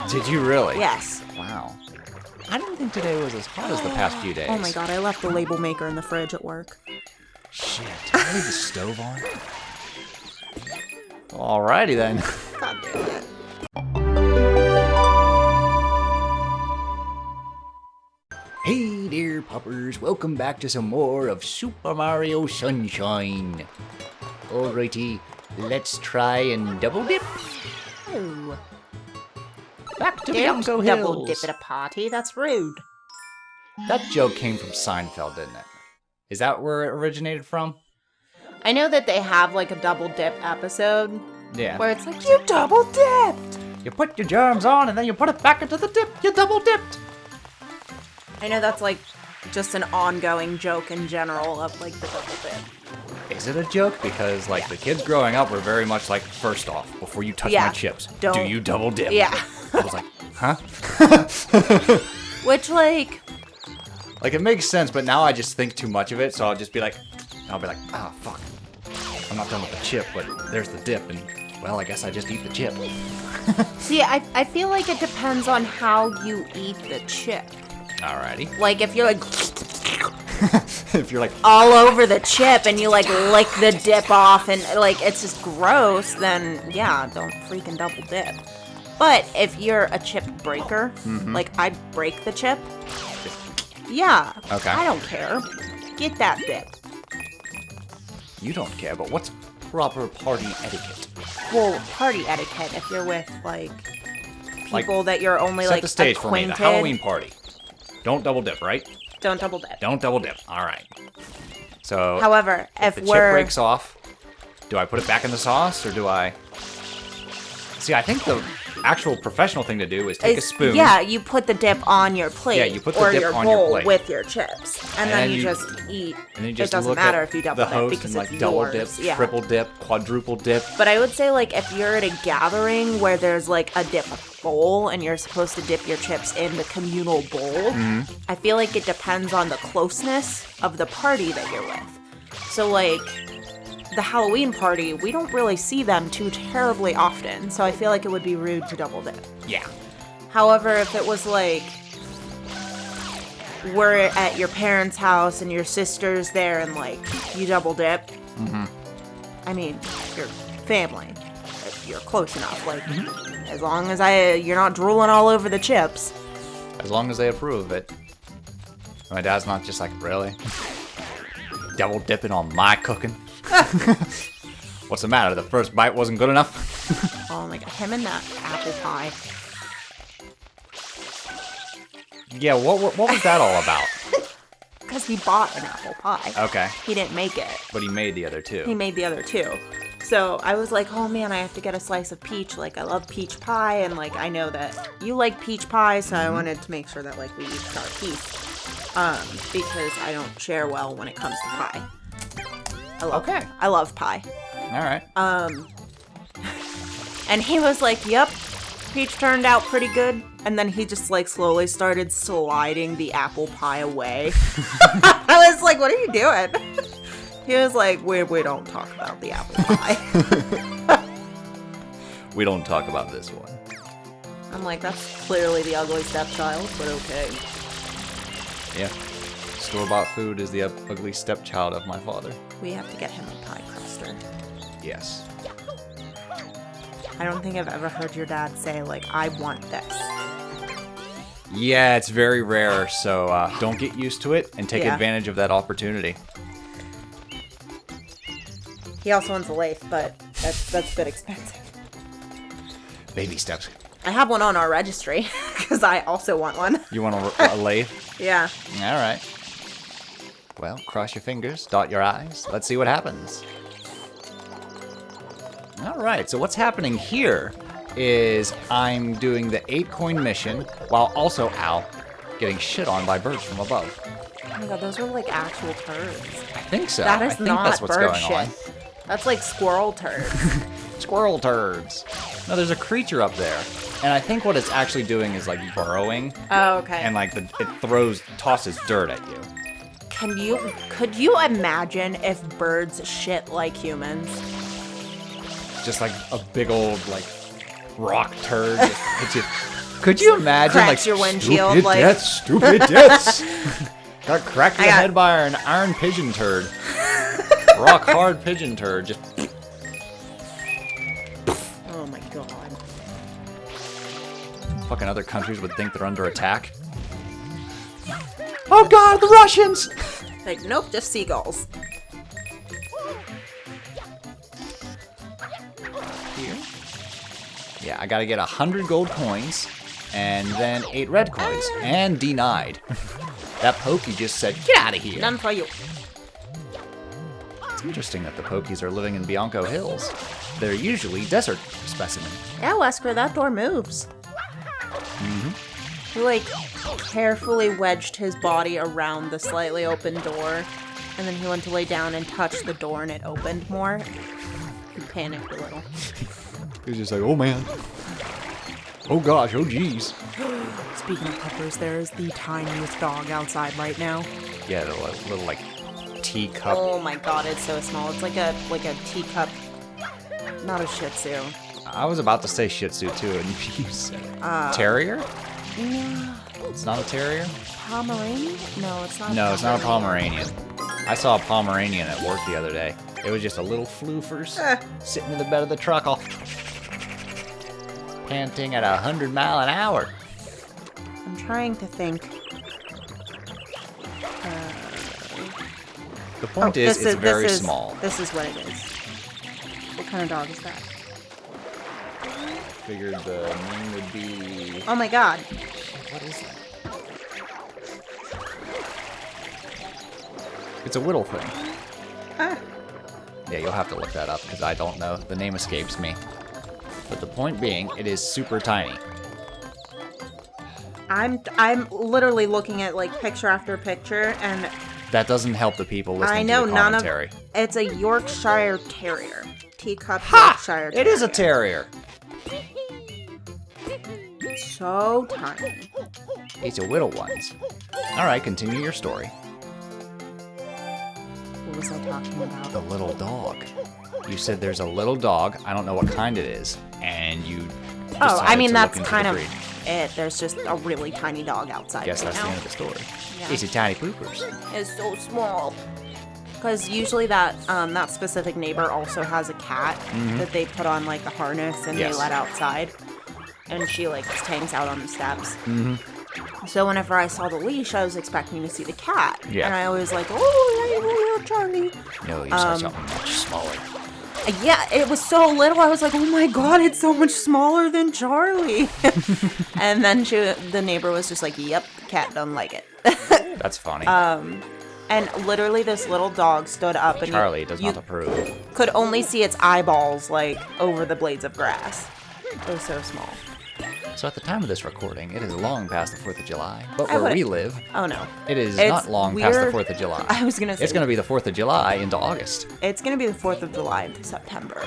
Did you really? Yes. Wow. I didn't think today was as hot as the past few days. Oh my god, I left the label maker in the fridge at work. Shit. Did I leave the stove on? Alrighty then. God damn it. Hey there, puppers. Welcome back to some more of Super Mario Sunshine. Alrighty, let's try and double dip. Oh. Back to Don't Bianco Hills. double dip at a party, that's rude. That joke came from Seinfeld, didn't it? Is that where it originated from? I know that they have like a double dip episode. Yeah. Where it's like, you double dipped! You put your germs on and then you put it back into the dip. You double dipped. I know that's like just an ongoing joke in general of like the double dip. Is it a joke? Because like the kids growing up were very much like, first off, before you touch my chips, do you double dip? Yeah. I was like, huh? Which like it makes sense, but now I just think too much of it, so I'll just be like, ah, fuck. I'm not done with the chip, but there's the dip, and well, I guess I just eat the chip. see, I feel like it depends on how you eat the chip. Alrighty. Like if you're like If you're like all over the chip and you like lick the dip off and like it's just gross, then yeah, don't freaking double dip. But if you're a chip breaker, like I break the chip, yeah, Okay. I don't care. Get that dip. you don't care, but what's proper party etiquette? Well, party etiquette if you're with like people that you're only Set like the stage acquainted. for me, the Halloween party. Don't double dip, right? Don't double dip. Don't double dip. All right. So, However, if the we're chip breaks off, do I put it back in the sauce or do I? See, I think the actual professional thing to do is take a spoon. Yeah, you put the dip on your plate. Yeah, you put the or dip your on your bowl plate. with your chips, and then you just eat. And then you just it doesn't look matter at if you double the dip host because and like it's double yours. dip, Yeah. triple dip, quadruple dip. But I would say like if you're at a gathering where there's like a dip bowl and you're supposed to dip your chips in the communal bowl, I feel like it depends on the closeness of the party that you're with. So like the Halloween party, we don't really see them too terribly often, so I feel like it would be rude to double dip. Yeah. However, if it was like we're at your parents' house and your sister's there and like you double dip, I mean, you're family. If you're close enough, like as long as you're not drooling all over the chips. As long as they approve of it. My dad's not just like, really? Double dipping on my cooking? What's the matter? The first bite wasn't good enough? Oh my god, him and that apple pie. Yeah, what was that all about? Because he bought an apple pie. Okay. He didn't make it. But he made the other two. He made the other two. So I was like, oh man, I have to get a slice of peach. Like, I love peach pie, and like, I know that you like peach pie, so I wanted to make sure that like we each got a piece. Because I don't share well when it comes to pie. I love pie. All right. And he was like, yep, peach turned out pretty good. And then he just like slowly started sliding the apple pie away. I was like, what are you doing? He was like, we don't talk about the apple pie. We don't talk about this one. I'm like, that's clearly the ugly stepchild, but okay. Yeah. Store-bought food is the ugly stepchild of my father. We have to get him a pie cruster. Yes. I don't think I've ever heard your dad say, like, I want this. Yeah, it's very rare, so don't get used to it and take advantage of that opportunity. He also wants a lathe, but that's a bit expensive. Baby steps. I have one on our registry, because I also want one. You want a lathe? Yeah. All right. Well, cross your fingers, dot your I's. Let's see what happens. All right, so what's happening here is I'm doing the 8-coin mission while also, getting shit on by birds from above. Oh my god, those are like actual turds. I think so. That is I think not that's what's bird going shit. on. That's like squirrel turds. Squirrel turds. No, there's a creature up there. And I think what it's actually doing is like burrowing. Oh, okay. And like it tosses dirt at you. Could you imagine if birds shit like humans? Just like a big old like rock turd just hits you Could you imagine, Cracks like, your windshield, stupid like- deaths, stupid deaths. Got cracked in the got- head by an iron pigeon turd. Rock hard pigeon turd. Just Oh my god. fucking other countries would think they're under attack. Oh god, the Russians! Like, nope, just seagulls. Here. Yeah, I gotta get 100 gold coins, and then 8 red coins, and denied. That Pokey just said, get out of here. None for you. It's interesting that the Pokies are living in Bianco Hills. They're usually desert specimens. Yeah, Wesker, that door moves. He, like, carefully wedged his body around the slightly open door, and then he went to lay down and touch the door, and it opened more. He panicked a little. He was just like, oh man. Oh gosh, oh geez. Speaking of peppers, there's the tiniest dog outside right now. Yeah, the little like teacup. Oh my god, it's so small. It's like a teacup, not a Shih Tzu. I was about to say Shih Tzu too, and you said terrier? No, It's not a terrier? Pomeranian? No, it's not. No, it's not a Pomeranian. I saw a Pomeranian at work the other day. It was just a little floofers sitting in the bed of the truck, all panting at 100 miles an hour. I'm trying to think. The point is, it's very small. This is what it is. What kind of dog is that? Figured the name would be... Oh my god. What is that? It's a whittle thing. Ah. Yeah, you'll have to look that up because I don't know. The name escapes me. But the point being, it is super tiny. I'm literally looking at like picture after picture, and That doesn't help the people listening I know to the none of. commentary. It's a Yorkshire Terrier, teacup Yorkshire Terrier. It is a terrier. So tiny. It's a whittle ones. All right, continue your story. What was I talking about? The little dog. You said there's a little dog. I don't know what kind it is, and you. Oh, I decided mean to that's look into kind the of breed. it. There's just a really tiny dog outside Guess right that's now. the end of the story. Yeah. It's a tiny poopers. It's so small. Because usually that that specific neighbor also has a cat that they put on like a harness and Yes. they let outside, and she like just hangs out on the steps. So whenever I saw the leash, I was expecting to see the cat, Yeah. and I was like, "Oh, hey, Charlie." No, you saw something much smaller. Yeah, it was so little. I was like, "Oh my god, it's so much smaller than Charlie." And then the neighbor was just like, "Yep, the cat doesn't like it." That's funny. And literally, this little dog stood up, and Charlie does you not approve. could only see its eyeballs like over the blades of grass. It was so small. So at the time of this recording, it is long past the 4th of July. But I where would- we live, Oh no, it is It's not long past the weird. 4th of July. I was gonna say It's going to be the 4th of July into August. it's gonna be the 4th of July into September.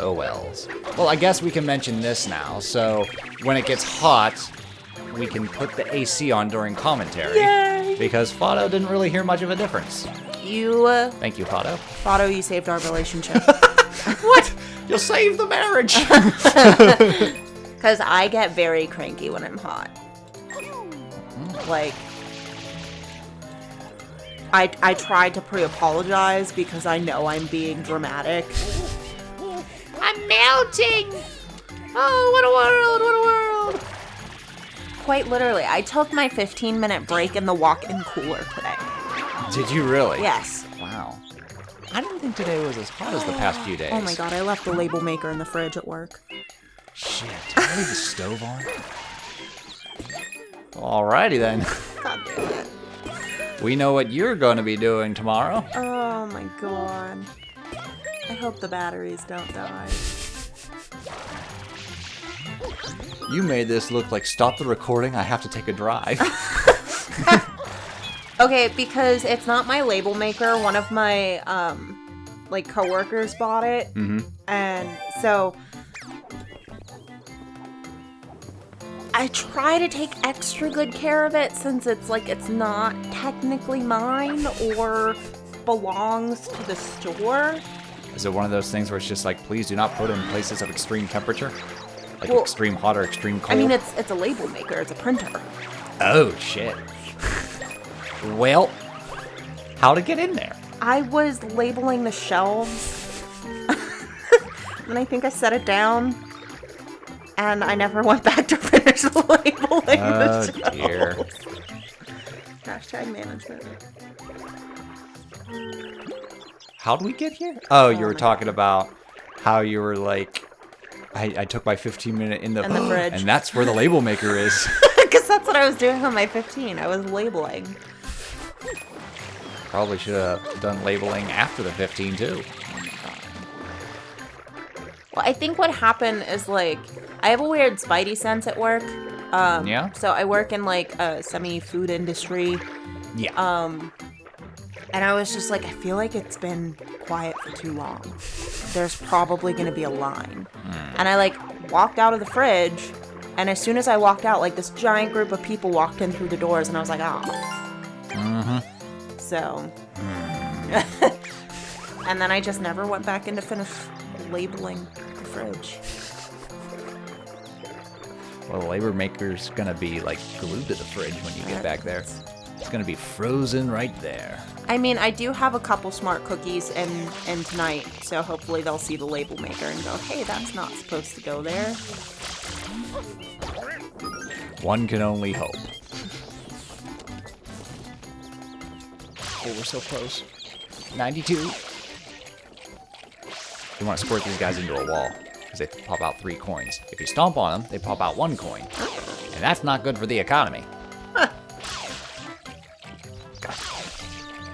Oh wells. Well, I guess we can mention this now. So when it gets hot, we can put the AC on during commentary. Yay! Because Fado didn't really hear much of a difference. You, Thank you, Fado. Fado, you saved our relationship. What? You'll save the marriage! Because I get very cranky when I'm hot. Like, I tried to pre-apologize because I know I'm being dramatic. I'm melting! Oh, what a world, what a world! Quite literally, I took my 15-minute break in the walk-in cooler today. Did you really? Yes. Wow. I didn't think today was as hot as the past few days. Oh my god, I left the label maker in the fridge at work. Shit. Did I leave the stove on? Alrighty then. God damn it. We know what you're going to be doing tomorrow. Oh my god. I hope the batteries don't die. You made this look like stop the recording, I have to take a drive. Okay, because it's not my label maker. One of my, like, coworkers bought it. And so I try to take extra good care of it since it's, like, it's not technically mine or belongs to the store. Is it one of those things where it's just like, please do not put it in places of extreme temperature? Like Well, extreme hot or extreme cold? I mean, it's a label maker. It's a printer. Oh, shit. Well, how to get in there? I was labeling the shelves, and I think I set it down, and I never went back to finish labeling the shelves. Oh, dear. Hashtag management. How did we get here? Oh, you were my talking about how you were like, I took my 15-minute in the fridge. and that's where the label maker is. Because that's what I was doing on my 15. I was labeling. Probably should have done labeling after the 15 too. Well, I think what happened is, like, I have a weird spidey sense at work. Yeah? So I work in, like, a semi-food industry. Yeah. And I was just like, I feel like it's been quiet for too long. There's probably going to be a line. And I, like, walked out of the fridge. And as soon as I walked out, like, this giant group of people walked in through the doors. And I was like, oh. So. And then I just never went back in to finish labeling the fridge. Well, the label maker's gonna be like glued to the fridge when you get back there. It's gonna be frozen right there. I mean, I do have a couple smart cookies in tonight, so hopefully they'll see the label maker and go, hey, that's not supposed to go there. One can only hope. Oh, we're so close. 92. You want to squirt these guys into a wall, because they pop out 3 coins. If you stomp on them, they pop out 1 coin. And that's not good for the economy.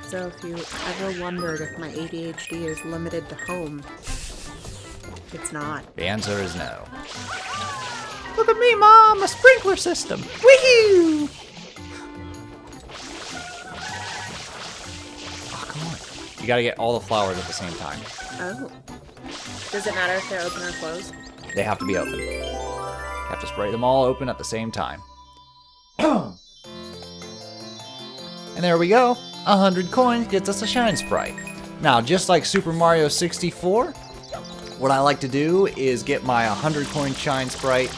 So if you ever wondered if my ADHD is limited to home, it's not. The answer is no. Look at me, Mom! A sprinkler system! Woohoo! Oh, come on. You gotta get all the flowers at the same time. Oh. Does it matter if they're open or closed? They have to be open. You have to spray them all open at the same time. And there we go. 100 coins gets us a Shine Sprite. Now, just like Super Mario 64, what I like to do is get my 100 coin Shine Sprite,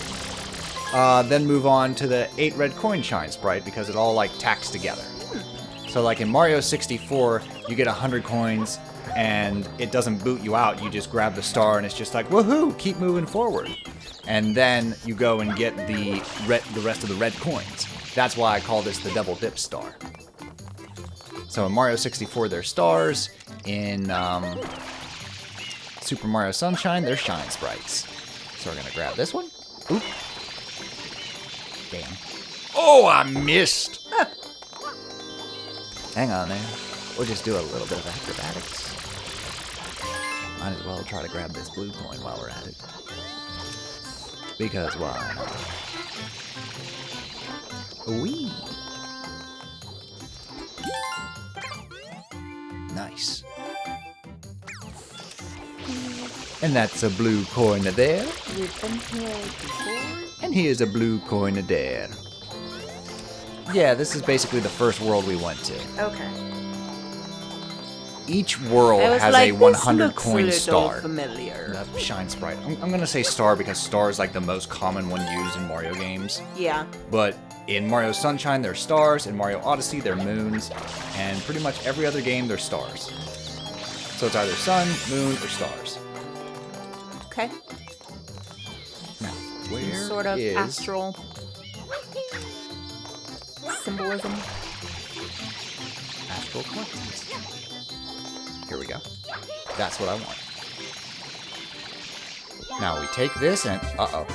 then move on to the 8 red coin Shine Sprite because it all like tacks together. So like in Mario 64, you get 100 coins and it doesn't boot you out. You just grab the star and it's just like, woohoo, keep moving forward. And then you go and get the rest of the red coins. That's why I call this the double dip star. So in Mario 64, they're stars. In Super Mario Sunshine, they're Shine Sprites. So we're going to grab this one. Oop. Damn. Oh, I missed! Hang on there. We'll just do a little bit of acrobatics. Might as well try to grab this blue coin while we're at it. Because why not? Whee! Nice. And that's a blue coin there. We've been here before. And here's a blue coin there. Yeah, this is basically the first world we went to. Okay. Each world I was has like, a this 100 looks coin a little star. familiar. Shine Sprite. I'm gonna say star because star is like the most common one used in Mario games. Yeah. But in Mario Sunshine, they're stars. In Mario Odyssey, they're moons. And pretty much every other game, they're stars. So it's either sun, moon, or stars. Okay. Now, where Sort of is astral symbolism. astral coins? Here we go. That's what I want. Now we take this and... Uh-oh.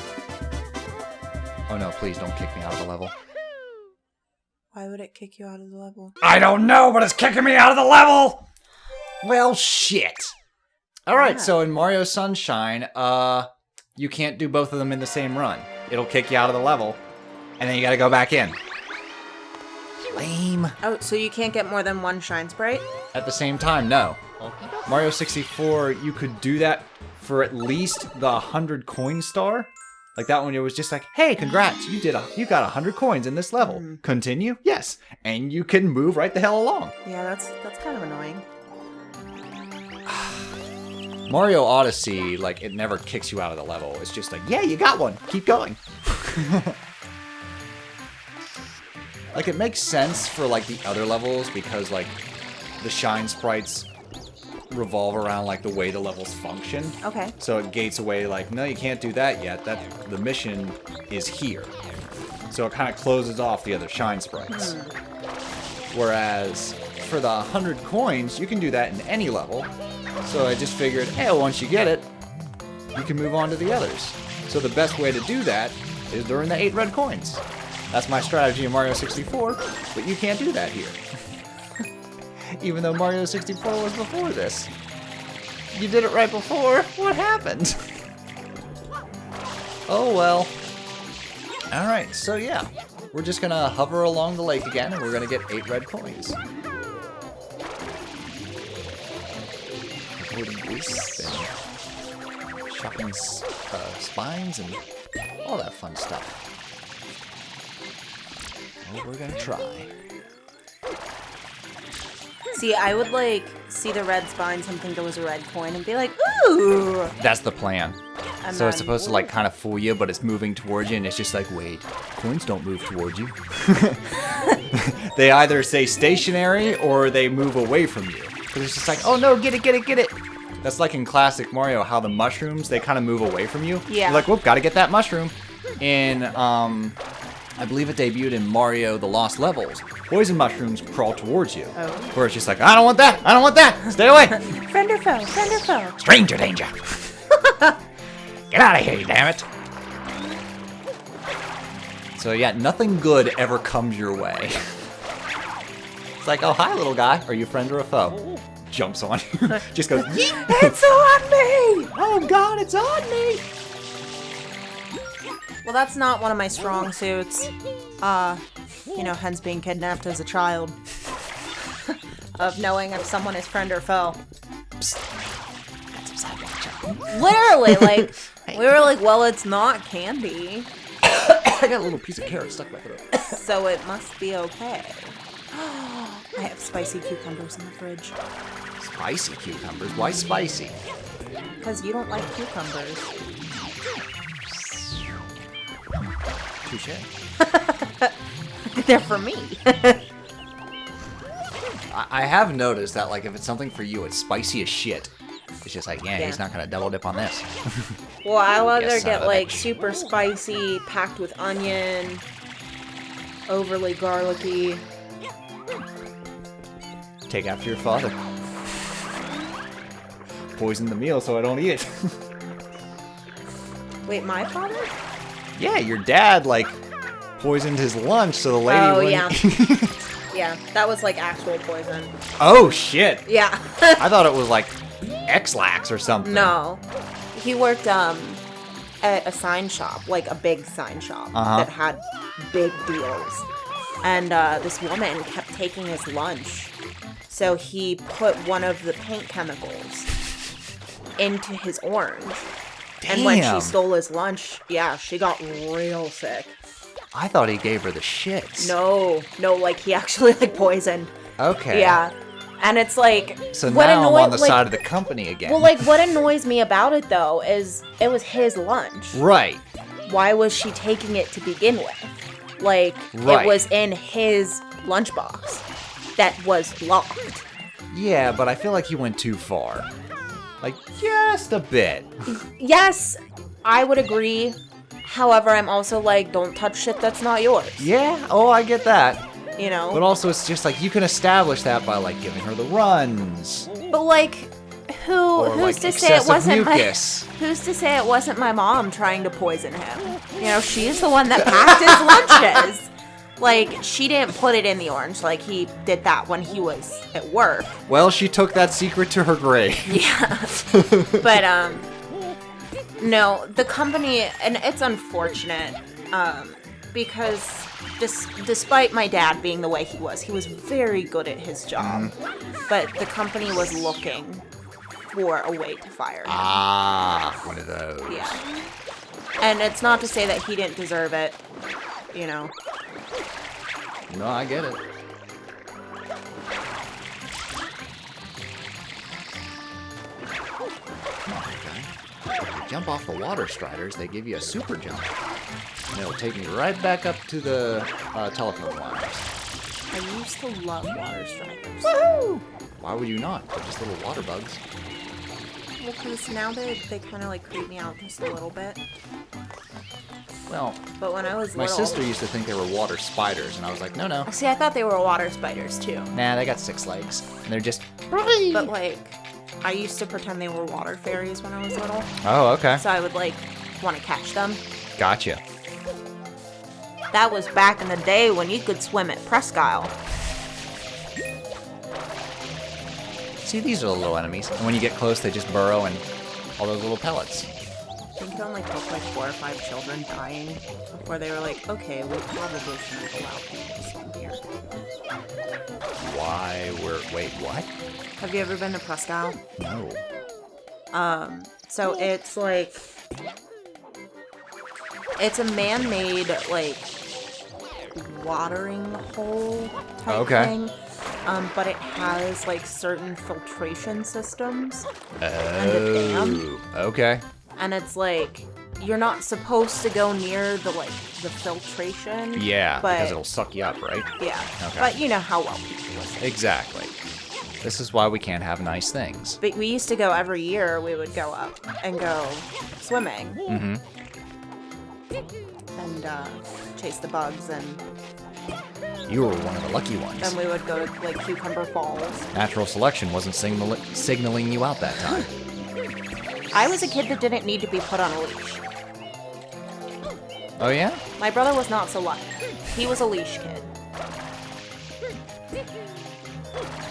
Oh no, please don't kick me out of the level. Why would it kick you out of the level? I don't know, but it's kicking me out of the level! Well, shit. Alright, Yeah. so in Mario Sunshine, you can't do both of them in the same run. It'll kick you out of the level, and then you gotta go back in. Lame. Oh, so you can't get more than one Shine Sprite? At the same time, no. Mario 64, you could do that for at least the 100 coin star. Like that one, it was just like, hey, congrats, you got 100 coins in this level. Continue? Yes. And you can move right the hell along. Yeah, that's kind of annoying. Mario Odyssey, like, it never kicks you out of the level. It's just like, yeah, you got one. Keep going. Like, it makes sense for, like, the other levels because, like, the Shine Sprites revolve around, like, the way the levels function. Okay. So it gates away, like, no, you can't do that yet. The mission is here. So it kind of closes off the other Shine Sprites. Whereas, for the 100 coins, you can do that in any level. So I just figured, hey, once you get it, you can move on to the others. So the best way to do that is during the 8 red coins. That's my strategy in Mario 64, but you can't do that here. Even though Mario 64 was before this. You did it right before? What happened? Oh well. Alright, so yeah. We're just gonna hover along the lake again, and we're gonna get 8 red coins. Avoiding boosts and shocking spines and all that fun stuff. Oh, we're gonna try. See, I would like see the red spines and think it was a red coin and be like, ooh. That's the plan. And So it's then- supposed to like kind of fool you, but it's moving towards you, and it's just like, wait, coins don't move towards you. They either stay stationary or they move away from you. Because it's just like, oh no, get it, get it, get it. That's like in classic Mario, how the mushrooms, they kind of move away from you. Yeah. You're like, whoop, gotta get that mushroom. In, I believe it debuted in Mario The Lost Levels. Poison mushrooms crawl towards you. Oh. Where it's just like, I don't want that, I don't want that, stay away. Friend or foe, friend or foe. Stranger danger. Get out of here, you damn it. So yeah, nothing good ever comes your way. It's like, oh, hi, little guy. Are you a friend or a foe? Jumps on you. Just goes, yeet. It's on me! Oh, God, it's on me. Well, that's not one of my strong suits. You know, hence being kidnapped as a child. Of knowing if someone is friend or foe. Literally, like, we were like, well, it's not candy, I got a little piece of carrot stuck in my throat. so it must be okay. I have spicy cucumbers in the fridge. Spicy cucumbers? Why spicy? Because you don't like cucumbers. Touche. They're for me. I have noticed that, like, if it's something for you, it's spicy as shit. It's just like, yeah, he's not gonna double dip on this. Well, I'll either Yes, son get of a like bitch. super spicy, packed with onion, overly garlicky. Take after your father. Poison the meal so I don't eat it. Wait, my father? Yeah, your dad, like, poisoned his lunch so the lady Oh, wouldn't... Yeah, that was like actual poison. Oh, shit. Yeah. I thought it was, like, X-Lax or something. No. He worked at a sign shop, like a big sign shop that had big deals. And this woman kept taking his lunch. So he put one of the paint chemicals into his orange. And when she Damn. stole his lunch, yeah, she got real sick. I thought he gave her the shits. No, like he actually like poisoned. Okay. Yeah. And it's like So what now I'm on the like, side of the company again. Well, like what annoys me about it though is it was his lunch. Right. Why was she taking it to begin with? Like Right. it was in his lunchbox that was locked. Yeah, but I feel like he went too far. Like, just a bit. Yes, I would agree. However, I'm also like, don't touch shit that's not yours. Yeah, oh, I get that. You know? But also, it's just like, you can establish that by, like, giving her the runs. But like, Or, who's like, to say it excessive wasn't mucus. who's to say it wasn't my mom trying to poison him? You know, she's the one that packed his lunches. Like, she didn't put it in the orange. Like, he did that when he was at work. Well, she took that secret to her grave. Yeah. But, no, the company, and it's unfortunate, because despite my dad being the way he was very good at his job. But the company was looking for a way to fire him. Ah, one of those. Yeah. And it's not to say that he didn't deserve it, you know. No, I get it. If you jump off the water striders, they give you a super jump. And it'll take me right back up to the telephone wires. I used to love water striders. Woohoo! Why would you not? They're just little water bugs. Well, because now they kind of like creep me out just a little bit. Well, but when I was my little, sister used to think they were water spiders, and I was like, no, no. See, I thought they were water spiders too. Nah, they got 6 legs, and they're just... But like, I used to pretend they were water fairies when I was little. Oh, okay. So I would like want to catch them. Gotcha. That was back in the day when you could swim at Presque Isle. See, these are the little enemies. And when you get close, they just burrow and all those little pellets. I think it only took like 4 or 5 children dying before they were like, okay, we probably shouldn't allow people to swim here. Wait, what? Have you ever been to Presque Isle? No. So it's like, it's a man-made like watering hole type thing. But it has like certain filtration systems. And a dam. Okay. And it's like, you're not supposed to go near the filtration. Yeah, but, because it'll suck you up, right? Yeah. Okay. But you know how well people listen. Exactly. This is why we can't have nice things. But we used to go every year. We would go up and go swimming. Mm-hmm. And chase the bugs, and You were one of the lucky ones. then we would go to like Cucumber Falls. Natural selection wasn't signaling you out that time. I was a kid that didn't need to be put on a leash. Oh, yeah? My brother was not so lucky. He was a leash kid.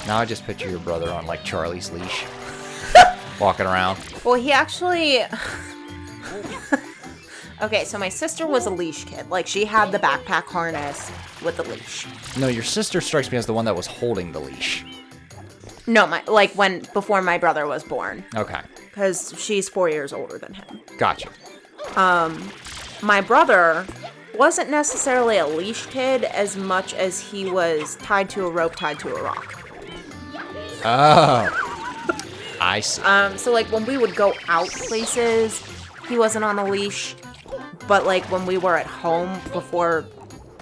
Now I just picture your brother on, like, Charlie's leash. Walking around. Well, he actually... Okay, so my sister was a leash kid. Like, she had the backpack harness with the leash. No, your sister strikes me as the one that was holding the leash. No, before my brother was born. Okay. Because she's 4 years older than him. Gotcha. My brother wasn't necessarily a leash kid as much as he was tied to a rope, tied to a rock. Oh. I see. So, like, when we would go out places, he wasn't on a leash. But, like, when we were at home before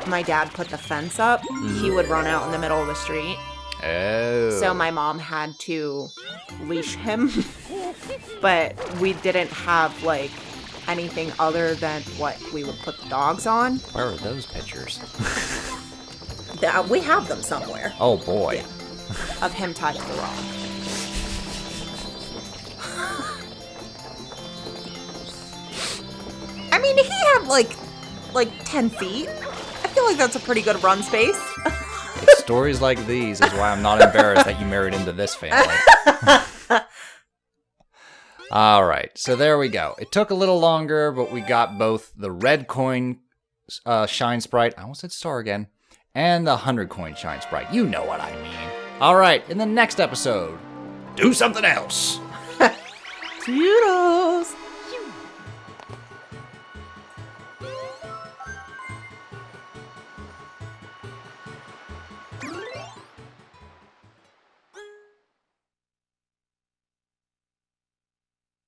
my dad put the fence up, he would run out in the middle of the street. Oh. So my mom had to leash him. But we didn't have, like, anything other than what we would put the dogs on. Where are those pictures? We have them somewhere. Oh, boy. Yeah. Of him tied to the rock. I mean, he had, like 10 feet. I feel like that's a pretty good run space. It's stories like these is why I'm not embarrassed that you married into this family. All right, so there we go. It took a little longer, but we got both the red coin Shine Sprite, I almost said star again, and the 100 coin Shine Sprite. You know what I mean. All right, in the next episode, do something else. Toodles!